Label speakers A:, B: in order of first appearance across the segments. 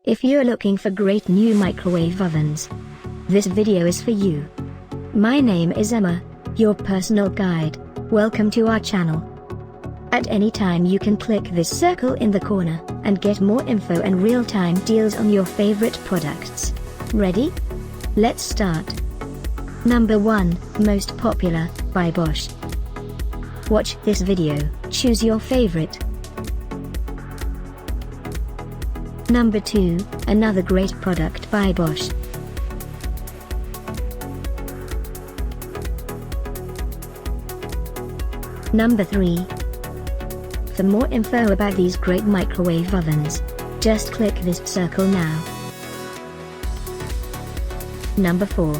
A: If you're looking for great new microwave ovens, this video is for you. My name is Emma, your personal guide. Welcome to our channel. At any time you can click this circle in the corner, and get more info and real-time deals on your favorite products. Ready? Let's start. Number 1, Most Popular, by Bosch. Watch this video, choose your favorite. Number 2, another great product by Bosch. Number 3. For more info about these great microwave ovens, just click this circle now. Number 4.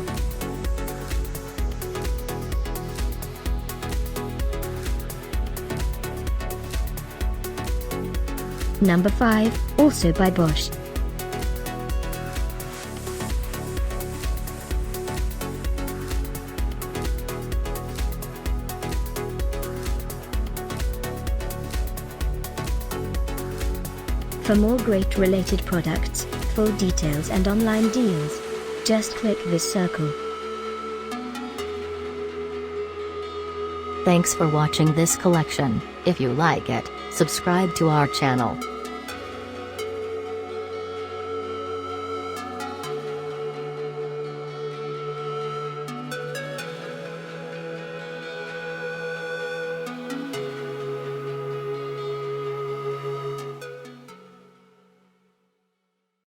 A: Number 5, also by Bosch. For more great related products, full details and online deals, just click this circle.
B: Thanks for watching this collection. If you like it, subscribe to our channel.